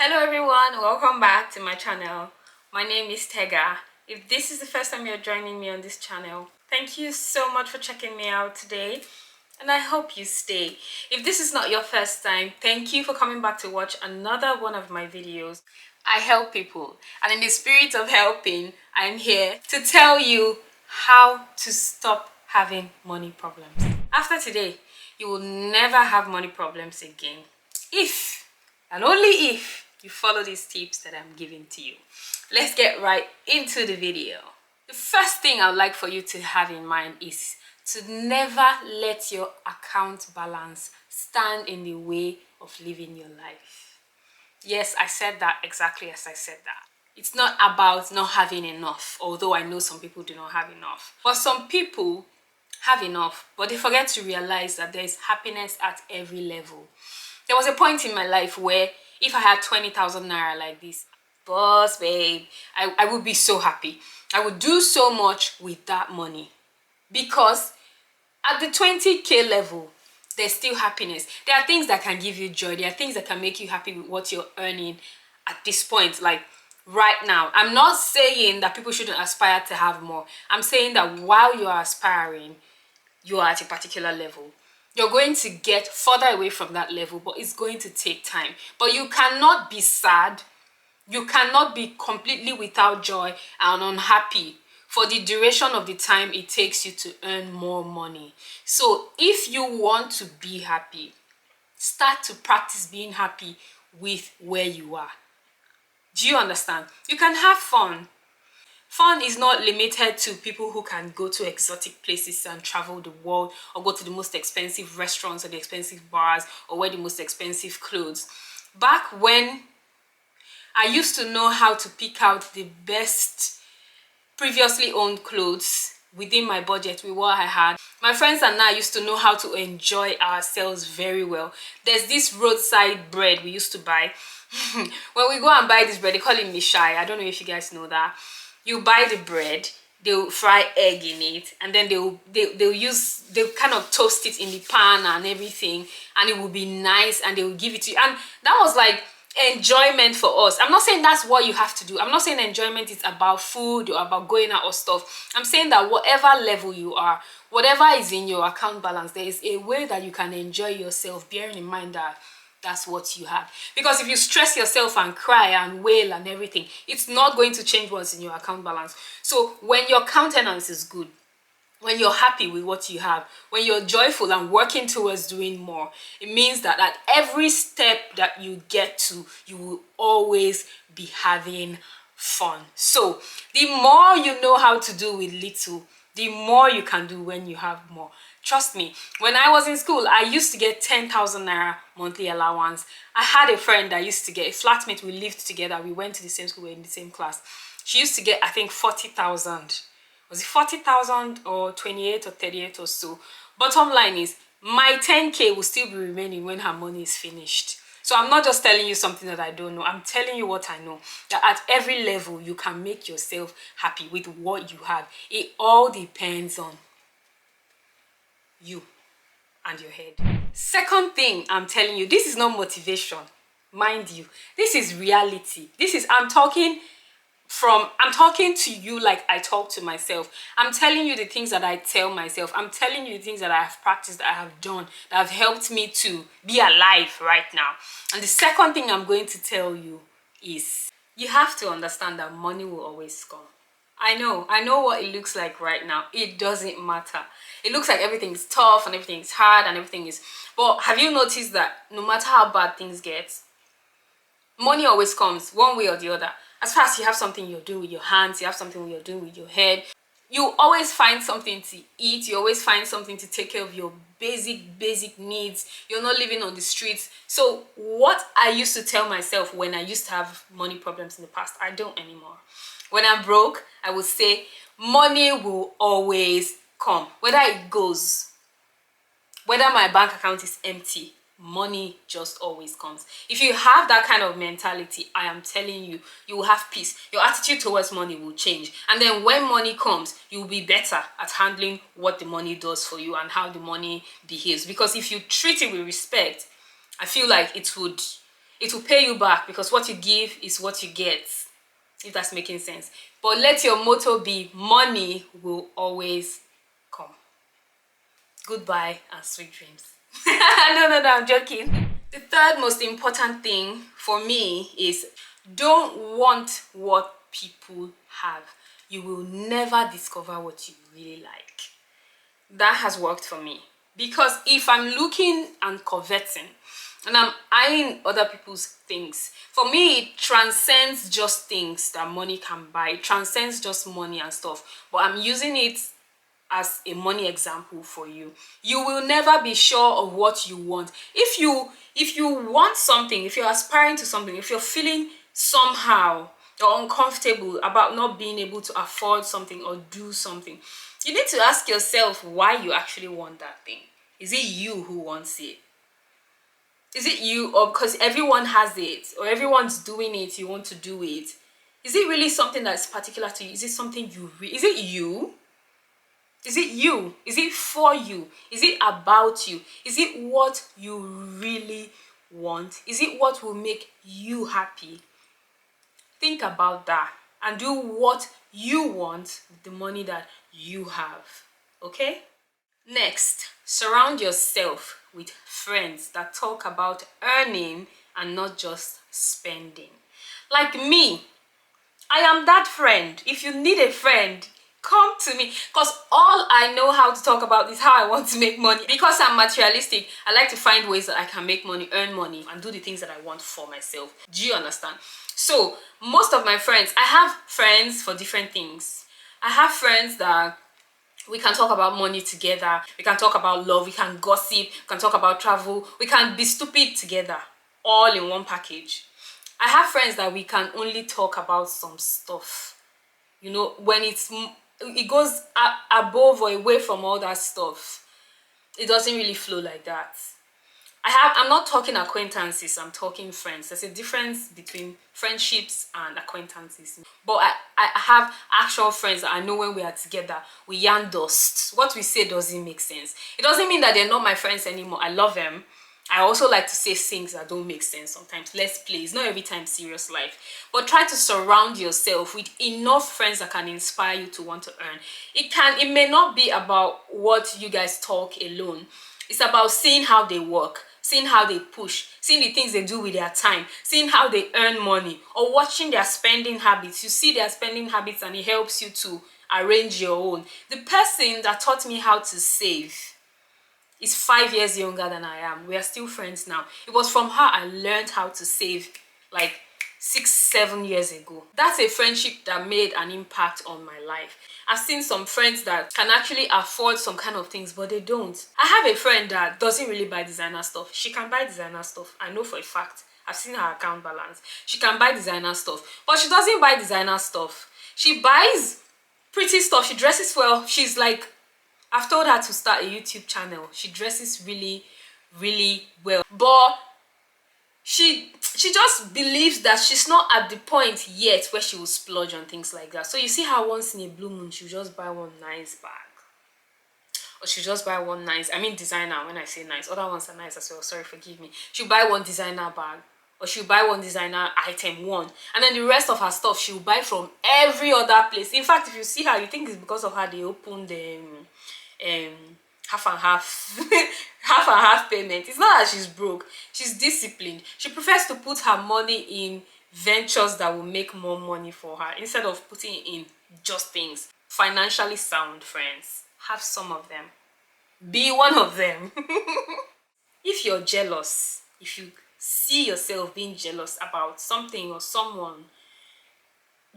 Hello everyone, welcome back to my channel. My name is Tega. If this is the first time you're joining me on this channel, thank you so much for checking me out today and I hope you stay. If this is not your first time, thank you for coming back to watch another one of my videos. I help people, and in the spirit of helping, I'm here to tell you how to stop having money problems. After today, you will never have money problems again if and only if you follow these tips that I'm giving to you. Let's get right into the video. The first thing I would like for you to have in mind is to never let your account balance stand in the way of living your life. Yes, I said that exactly as I said that. It's not about not having enough, although I know some people do not have enough. But some people have enough, but they forget to realize that there is happiness at every level. There was a point in my life where if I had 20,000 naira like this, boss babe, I would be so happy. I would do so much with that money because at the 20k level, there's still happiness. There are things that can give you joy. There are things that can make you happy with what you're earning at this point, like right now. I'm not saying that people shouldn't aspire to have more. I'm saying that while you're aspiring, you are at a particular level. You're going to get further away from that level, but it's going to take time. But you cannot be sad. You cannot be completely without joy and unhappy for the duration of the time it takes you to earn more money. So if you want to be happy, start to practice being happy with where you are. Do you understand? You can have fun. Fun is not limited to people who can go to exotic places and travel the world or go to the most expensive restaurants or the expensive bars or wear the most expensive clothes. Back when I used to know how to pick out the best previously owned clothes within my budget with what I had, my friends and I used to know how to enjoy ourselves very well. There's this roadside bread we used to buy. When we go and buy this bread, they call it mishai. I don't know if you guys know that. You buy the bread, they'll fry egg in it, and then they'll kind of toast it in the pan and everything, and it will be nice, and they will give it to you. And that was like enjoyment for us. I'm not saying that's what you have to do. I'm not saying enjoyment is about food or about going out or stuff. I'm saying that whatever level you are, whatever is in your account balance, there is a way that you can enjoy yourself, bearing in mind that that's what you have. Because if you stress yourself and cry and wail and everything, it's not going to change what's in your account balance. So when your countenance is good, when you're happy with what you have, when you're joyful and working towards doing more, it means that at every step that you get to, you will always be having fun. So the more you know how to do with little, the more you can do when you have more. Trust me, when I was in school, I used to get 10,000 naira monthly allowance. I had a friend that used to get, a flatmate, we lived together, we went to the same school, we were in the same class. She used to get, I think, 40,000. Was it 40,000 or 28 or 38 or so? Bottom line is, my 10k will still be remaining when her money is finished. So I'm not just telling you something that I don't know. I'm telling you what I know. That at every level, you can make yourself happy with what you have. It all depends on you and your head. Second thing I'm telling you, this is not motivation, mind you. This is reality. I'm talking to you like I talk to myself. I'm telling you the things that I tell myself. I'm telling you the things that I have practiced, that I have done, that have helped me to be alive right now. And the second thing I'm going to tell you is you have to understand that money will always come. I know what it looks like right now. It doesn't matter. It looks like everything is tough and everything is hard and everything is... But have you noticed that no matter how bad things get, money always comes one way or the other. As far as you have something you're doing with your hands, you have something you're doing with your head, you always find something to eat, you always find something to take care of your basic needs. You're not living on the streets. So what I used to tell myself when I used to have money problems in the past, I don't anymore. When I'm broke, I would say money will always come. Whether it goes, whether my bank account is empty, money just always comes. If you have that kind of mentality, I am telling you, you will have peace. Your attitude towards money will change. And then when money comes, you will be better at handling what the money does for you and how the money behaves. Because if you treat it with respect, I feel like it would it will pay you back, because what you give is what you get, if that's making sense. But let your motto be money will always come. Goodbye and sweet dreams. No, I'm joking. The third most important thing for me is don't want what people have. You will never discover what you really like. That has worked for me, because if I'm looking and coveting and I'm eyeing other people's things, for me it transcends just things that money can buy. It transcends just money and stuff, but I'm using it as a money example for you. You will never be sure of what you want. If you want something, if you're aspiring to something, if you're feeling somehow or uncomfortable about not being able to afford something or do something, you need to ask yourself why you actually want that thing. Is it you who wants it? Is it you, or because everyone has it or everyone's doing it, you want to do it? Is it really something that's particular to you? Is it something is it you? Is it you? Is it for you? Is it about you? Is it what you really want? Is it what will make you happy? Think about that and do what you want with the money that you have. Okay? Next, surround yourself with friends that talk about earning and not just spending. Like me, I am that friend. If you need a friend, come to me, because all I know how to talk about is how I want to make money. Because I'm materialistic, I like to find ways that I can make money, earn money, and do the things that I want for myself. Do you understand? So most of my friends, I have friends for different things. I have friends that we can talk about money together, we can talk about love, we can gossip, we can talk about travel, we can be stupid together, all in one package. I have friends that we can only talk about some stuff, you know, when it goes above or away from all that stuff, it doesn't really flow like that. I'm not talking acquaintances, I'm talking friends. There's a difference between friendships and acquaintances. But I have actual friends that I know when we are together, we yarn dust. What we say doesn't make sense. It doesn't mean that they're not my friends anymore. I love them. I also like to say things that don't make sense sometimes. Let's play. It's not every time serious life. But try to surround yourself with enough friends that can inspire you to want to earn. It may not be about what you guys talk alone. It's about seeing how they work, seeing how they push, seeing the things they do with their time, seeing how they earn money, or watching their spending habits. You see their spending habits and it helps you to arrange your own. The person that taught me how to save is 5 years younger than I am. We are still friends now. It was from her I learned how to save, like 6-7 years ago. That's a friendship that made an impact on my life. I've seen some friends that can actually afford some kind of things, but they don't. I have a friend that doesn't really buy designer stuff. She can buy designer stuff. I know for a fact. I've seen her account balance. She can buy designer stuff, but she doesn't buy designer stuff. She buys pretty stuff. She dresses well. She's like, I've told her to start a YouTube channel. She dresses really, really well. But she just believes that she's not at the point yet where she will splurge on things like that. So you see how once in a blue moon she'll just buy one nice bag, or she'll just buy one nice, I mean designer, when I say nice, other ones are nice as well, sorry, forgive me. She'll buy one designer bag, or she'll buy one designer item, one, and then the rest of her stuff she'll buy from every other place. In fact, if you see her, you think it's because of her they opened half and half half and half payment. It's not that she's broke, she's disciplined. She prefers to put her money in ventures that will make more money for her instead of putting it in just things. Financially sound friends, have some of them, be one of them. If you're jealous, if you see yourself being jealous about something or someone,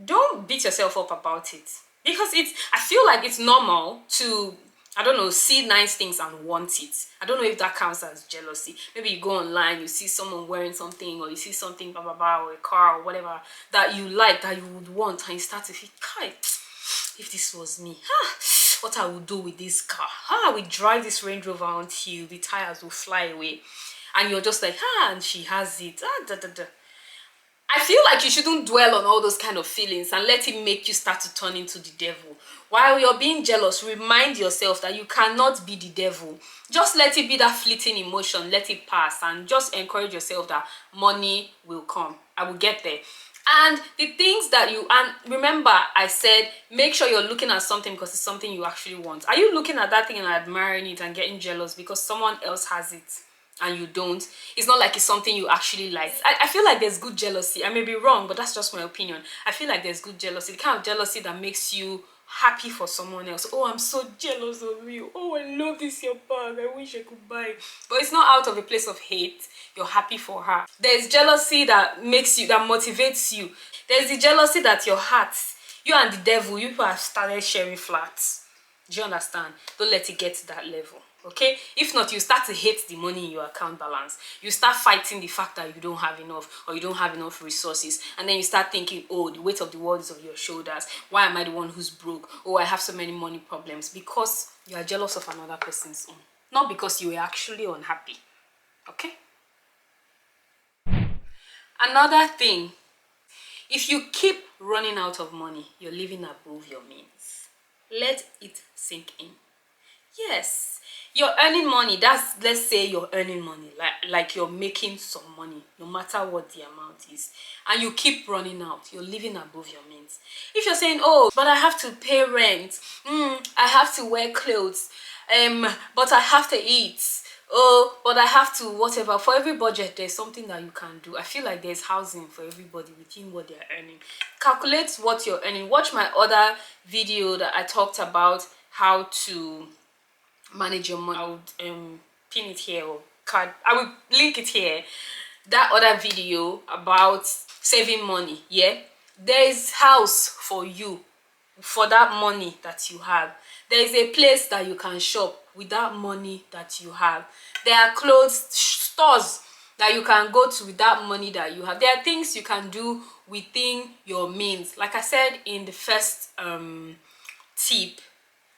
don't beat yourself up about it, because I feel like it's normal to, I don't know, see nice things and want it. I don't know if that counts as jealousy. Maybe you go online, you see someone wearing something, or you see something, blah, blah, blah, or a car or whatever that you like, that you would want, and you start to think, Kai, if this was me, what I would do with this car. I would drive this Range Rover until the tires will fly away. And you're just like, and she has it. Da, da, da. I feel like you shouldn't dwell on all those kind of feelings and let it make you start to turn into the devil. While you're being jealous, remind yourself that you cannot be the devil. Just let it be that fleeting emotion, let it pass, and just encourage yourself that money will come. I will get there. And the things that you, and remember I said, make sure you're looking at something because it's something you actually want. Are you looking at that thing and admiring it and getting jealous because someone else has it and you don't? It's not like it's something you actually like. I feel like there's good jealousy. I may be wrong, but that's just my opinion. I feel like there's good jealousy, the kind of jealousy that makes you happy for someone else. Oh, I'm so jealous of you. Oh, I love this your bag. I wish I could buy it. But it's not out of a place of hate. You're happy for her. There's jealousy that makes you, that motivates you. There's the jealousy that your heart, you and the devil, you people have started sharing flats. Do you understand? Don't let it get to that level. Okay, if not, you start to hate the money in your account balance. You start fighting the fact that you don't have enough, or you don't have enough resources, and then you start thinking, oh, the weight of the world is on your shoulders. Why am I the one who's broke? Oh, I have so many money problems. Because you are jealous of another person's own, not because you were actually unhappy. Okay. Another thing, if you keep running out of money, you're living above your means. Let it sink in. Yes, you're earning money. That's, let's say you're earning money, like you're making some money, no matter what the amount is, and you keep running out, you're living above your means. If you're saying, oh, but I have to pay rent, I have to wear clothes, but I have to eat, oh, but I have to whatever. For every budget, there's something that you can do. I feel like there's housing for everybody within what they're earning. Calculate what you're earning. Watch my other video that I talked about how to manage your money. I would pin it here, or card, I will link it here. That other video about saving money. Yeah, there is house for you for that money that you have. There is a place that you can shop with that money that you have. There are clothes stores that you can go to with that money that you have. There are things you can do within your means. Like I said in the first tip,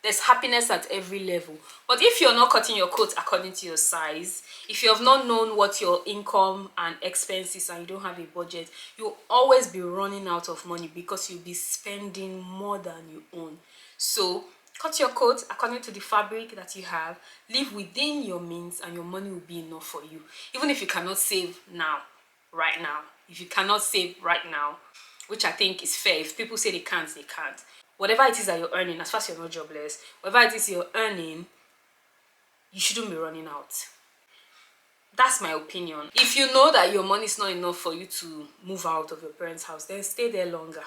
there's happiness at every level. But if you're not cutting your coat according to your size, if you have not known what your income and expenses and you don't have a budget, you'll always be running out of money because you'll be spending more than you own. So cut your coat according to the fabric that you have, live within your means, and your money will be enough for you. Even if you cannot save now, right now, if you cannot save right now, which I think is fair. If people say they can't, they can't. Whatever it is that you're earning, as far as you're not jobless, whatever it is you're earning, you shouldn't be running out. That's my opinion. If you know that your money is not enough for you to move out of your parents' house, then stay there longer.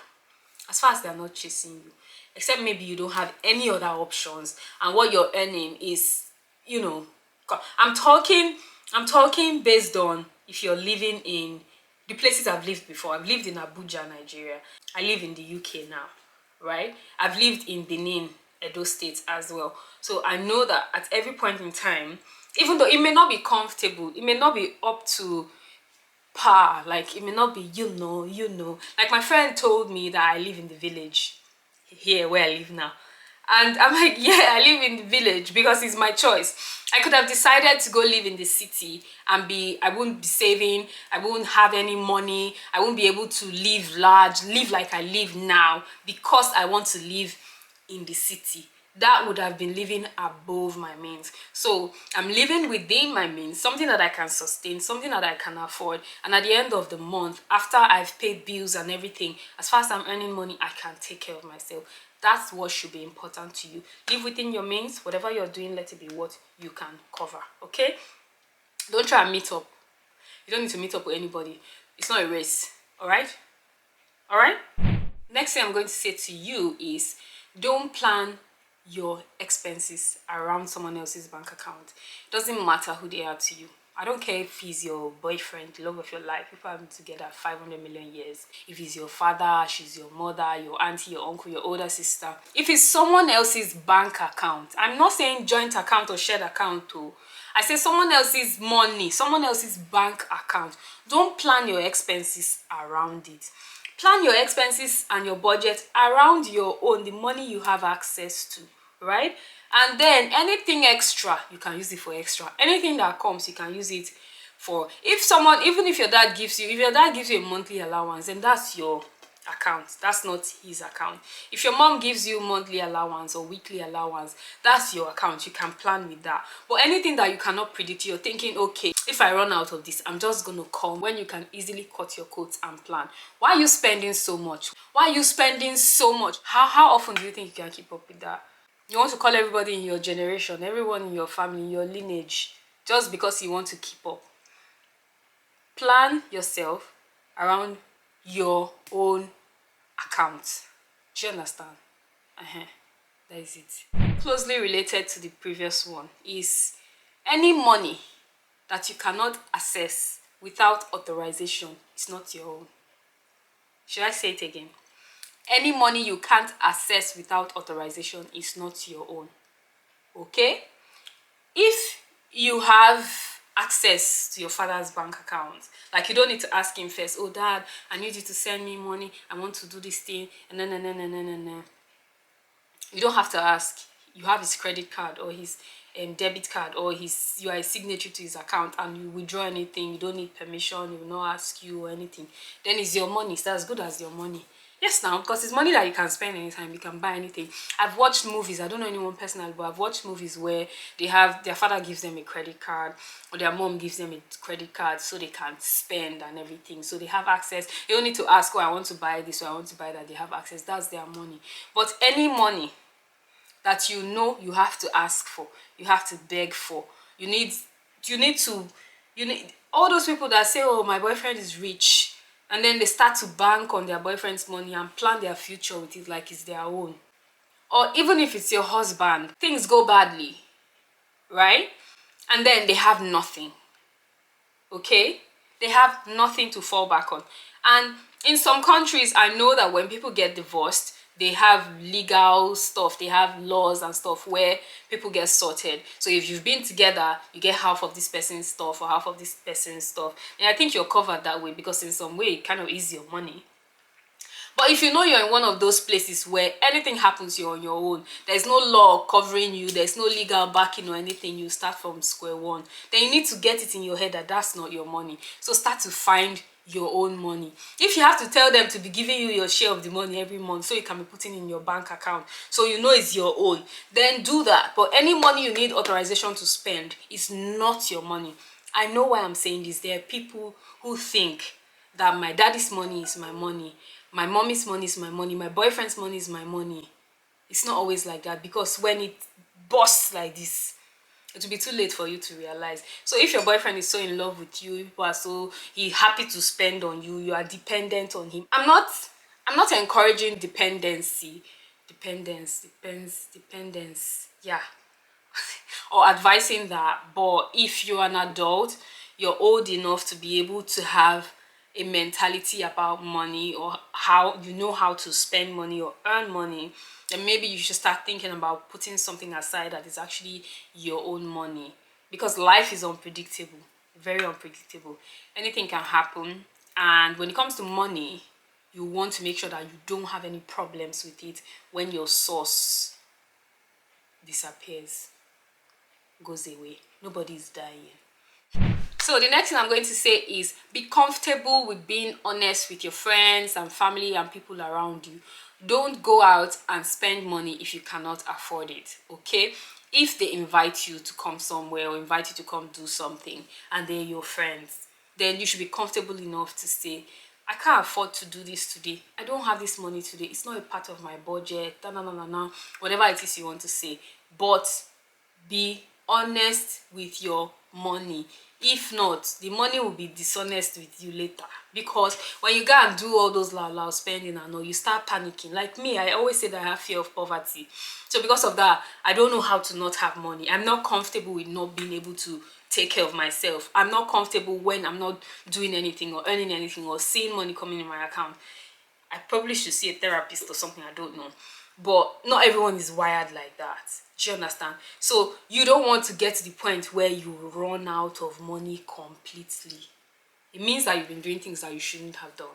As far as they're not chasing you. Except maybe you don't have any other options, and what you're earning is, you know, I'm talking based on if you're living in the places I've lived before. I've lived in Abuja, Nigeria. I live in the UK now, right? I've lived in Benin, Edo State as well. So I know that at every point in time, even though it may not be comfortable, it may not be up to par, like it may not be, you know, like my friend told me that I live in the village here where I live now, and I'm like, yeah, I live in the village because it's my choice. I could have decided to go live in the city and I wouldn't be saving, I wouldn't have any money, I wouldn't be able to live large, live like I live now because I want to live in the city. That would have been living above my means. So I'm living within my means, something that I can sustain, something that I can afford, and at the end of the month, after I've paid bills and everything, as far as I'm earning money, I can take care of myself. That's what should be important to you. Live within your means. Whatever you're doing, let it be what you can cover. Okay, don't try and meet up. You don't need to meet up with anybody. It's not a race. All right. Next thing I'm going to say to you is, don't plan your expenses around someone else's bank account. It doesn't matter who they are to you. I don't care if he's your boyfriend, love of your life, people have been together 500 million years. If he's your father, she's your mother, your auntie, your uncle, your older sister. If it's someone else's bank account, I'm not saying joint account or shared account too. I say someone else's money, someone else's bank account. Don't plan your expenses around it. Plan your expenses and your budget around your own, the money you have access to, right? And then anything extra, you can use it for extra. Anything that comes, you can use it for. Even if your dad gives you, if your dad gives you a monthly allowance, then that's your account, that's not his account. If your mom gives you monthly allowance or weekly allowance, that's your account, you can plan with that. But anything that you cannot predict, you're thinking, okay, if I run out of this, I'm just gonna call, when you can easily cut your coats and plan. Why are you spending so much? Why are you spending so much? How often do you think you can keep up with that? You want to call everybody in your generation, everyone in your family, your lineage, just because you want to keep up. Plan yourself around your own account. Do you understand? That is it. Closely related to the previous one is any money that you cannot access without authorization is not your own. Should I say it again? Any money you can't access without authorization is not your own. Okay? If you have access to your father's bank account, like you don't need to ask him first, oh dad, I need you to send me money, I want to do this thing, and then. You don't have to ask. You have his credit card or his debit card, or you are a signatory to his account, and you withdraw anything, you don't need permission, he will not ask you or anything, then it's your money. It's as good as your money. Yes, now, because it's money that you can spend anytime, you can buy anything. I've watched movies, I don't know anyone personally, but I've watched movies where their father gives them a credit card, or their mom gives them a credit card so they can spend and everything. So they have access. They don't need to ask, oh, I want to buy this or I want to buy that. They have access. That's their money. But any money that you know you have to ask for, you have to beg for, you need all those people that say, oh, my boyfriend is rich, and then they start to bank on their boyfriend's money and plan their future with it like it's their own. Or even if it's your husband, things go badly, right? And then they have nothing. Okay? They have nothing to fall back on. And in some countries, I know that when people get divorced, they have legal stuff, they have laws and stuff where people get sorted. So if you've been together, you get half of this person's stuff or half of this person's stuff. And I think you're covered that way, because in some way it kind of is your money. But if you know you're in one of those places where anything happens, you're on your own, there's no law covering you, there's no legal backing or anything, you start from square one, then you need to get it in your head that that's not your money. So start to find your own money. If you have to tell them to be giving you your share of the money every month so you can be putting in your bank account so you know it's your own, then do that. But any money you need authorization to spend is not your money. I know why I'm saying this. There are people who think that my daddy's money is my money, my mommy's money is my money, my boyfriend's money is my money. It's not always like that, because when it bursts like this, it will be too late for you to realize. So if your boyfriend is so in love with you, people are so happy to spend on you, you are dependent on him. I'm not encouraging dependency. Dependence. Yeah. Or advising that. But if you're an adult, you're old enough to be able to have a mentality about money, or how you know how to spend money or earn money, then maybe you should start thinking about putting something aside that is actually your own money. Because life is unpredictable, very unpredictable. Anything can happen, and when it comes to money, you want to make sure that you don't have any problems with it when your source disappears, goes away. Nobody's dying. So the next thing I'm going to say is be comfortable with being honest with your friends and family and people around you. Don't go out and spend money if you cannot afford it, okay? If they invite you to come somewhere or invite you to come do something and they're your friends, then you should be comfortable enough to say, I can't afford to do this today. I don't have this money today. It's not a part of my budget. Whatever it is you want to say. But be honest with your money. If not, the money will be dishonest with you later, because when you go and do all those loud spending and all, you start panicking. Like me, I always say that I have fear of poverty, so because of that, I don't know how to not have money. I'm not comfortable with not being able to take care of myself. I'm not comfortable when I'm not doing anything or earning anything or seeing money coming in my account. I probably should see a therapist or something, I don't know. But not everyone is wired like that. Do you understand? So you don't want to get to the point where you run out of money completely. It means that you've been doing things that you shouldn't have done.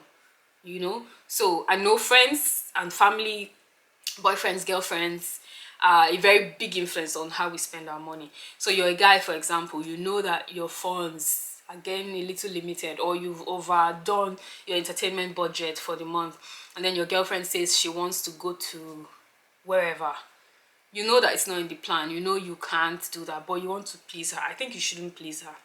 You know? So I know friends and family, boyfriends, girlfriends, are a very big influence on how we spend our money. So you're a guy, for example, you know that your funds are getting a little limited, or you've overdone your entertainment budget for the month, and then your girlfriend says she wants to go to wherever, you know that it's not in the plan, you know you can't do that, but you want to please her, I think you shouldn't please her.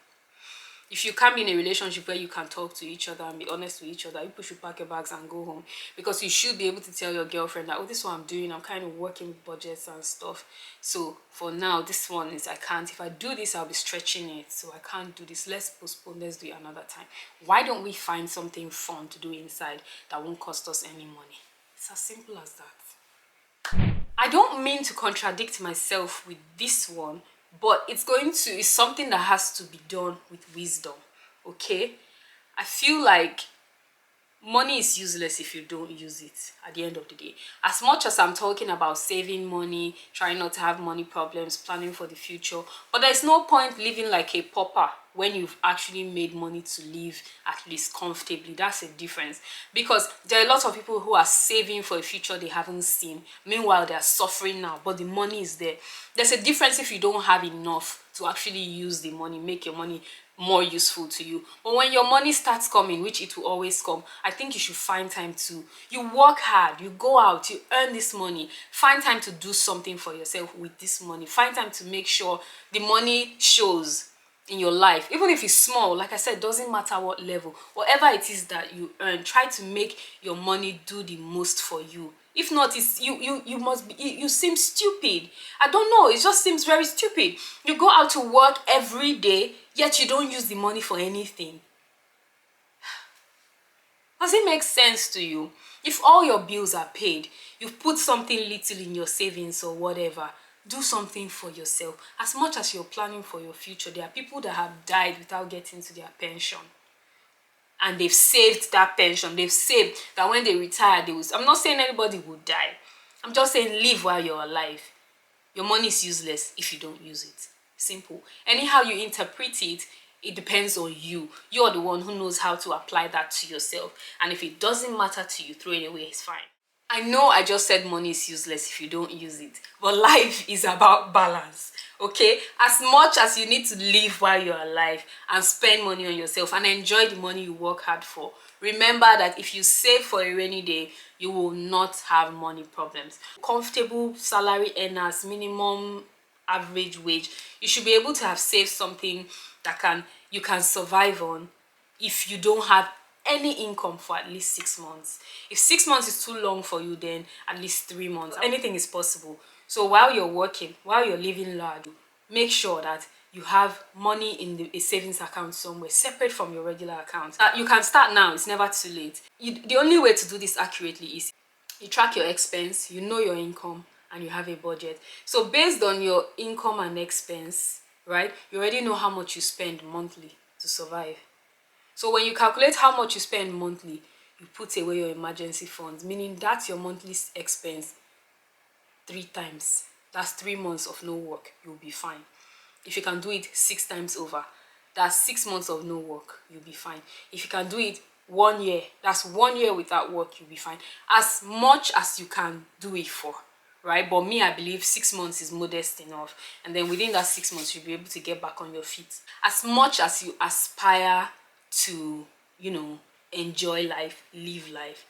If you can't be in a relationship where you can talk to each other and be honest with each other, you should pack your bags and go home. Because you should be able to tell your girlfriend that, oh, this is what I'm doing, I'm kind of working with budgets and stuff. So for now, this one is, I can't. If I do this, I'll be stretching it. So I can't do this. Let's postpone, let's do it another time. Why don't we find something fun to do inside that won't cost us any money? It's as simple as that. I don't mean to contradict myself with this one, but it's something that has to be done with wisdom, okay? I feel like money is useless if you don't use it at the end of the day. As much as I'm talking about saving money, trying not to have money problems, planning for the future, but there's no point living like a pauper when you've actually made money to live at least comfortably. That's a difference, because there are a lot of people who are saving for a future they haven't seen. Meanwhile, they are suffering now, but the money is there. There's a difference if you don't have enough to actually use the money, make your money more useful to you. But when your money starts coming, which it will always come, I think you should find time to, you work hard, you go out, you earn this money, find time to do something for yourself with this money. Find time to make sure the money shows in your life, even if it's small. Like I said, doesn't matter what level, whatever it is that you earn, try to make your money do the most for you. If not, it's you must be, you seem stupid. I don't know, it just seems very stupid. You go out to work every day, yet you don't use the money for anything. Does it make sense to you? If all your bills are paid, you've put something little in your savings or whatever, do something for yourself. As much as you're planning for your future, there are people that have died without getting to their pension. And they've saved that pension. They've saved that when they retire, they will. I'm not saying anybody will die. I'm just saying live while you're alive. Your money is useless if you don't use it. Simple. Anyhow you interpret it, it depends on you. You're the one who knows how to apply that to yourself. And if it doesn't matter to you, throw it away, it's fine. I know I just said money is useless if you don't use it, but life is about balance, okay? As much as you need to live while you're alive and spend money on yourself and enjoy the money you work hard for, remember that if you save for a rainy day, you will not have money problems. Comfortable salary earners, minimum average wage, you should be able to have saved something that you can survive on if you don't have any income for at least 6 months. If 6 months is too long for you, then at least 3 months. Anything is possible. So while you're working, while you're living large, make sure that you have money in a savings account somewhere separate from your regular account. You can start now, it's never too late. The only way to do this accurately is you track your expense, you know your income, and you have a budget. So based on your income and expense, right, you already know how much you spend monthly to survive. So when you calculate how much you spend monthly, you put away your emergency funds, meaning that's your monthly expense 3 times. That's 3 months of no work, you'll be fine. If you can do it 6 times over, that's 6 months of no work, you'll be fine. If you can do it 1 year, that's 1 year without work, you'll be fine. As much as you can do it for, right? But me, I believe 6 months is modest enough. And then within that 6 months, you'll be able to get back on your feet. As much as you aspire to, enjoy life, live life,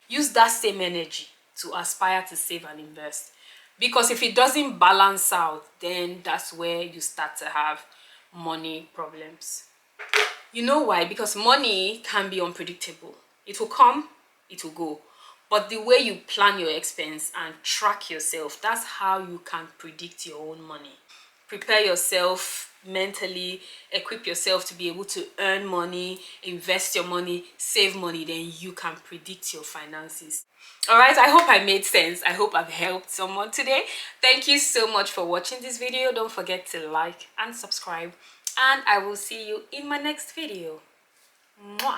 use that same energy to aspire to save and invest. Because if it doesn't balance out, then that's where you start to have money problems. You know why? Because money can be unpredictable. It will come, it will go. But the way you plan your expense and track yourself, that's how you can predict your own money. Prepare yourself mentally, equip yourself to be able to earn money, invest your money, save money, then you can predict your finances. All right, I hope I made sense. I hope I've helped someone today. Thank you so much for watching this video. Don't forget to like and subscribe, and I will see you in my next video. Mwah.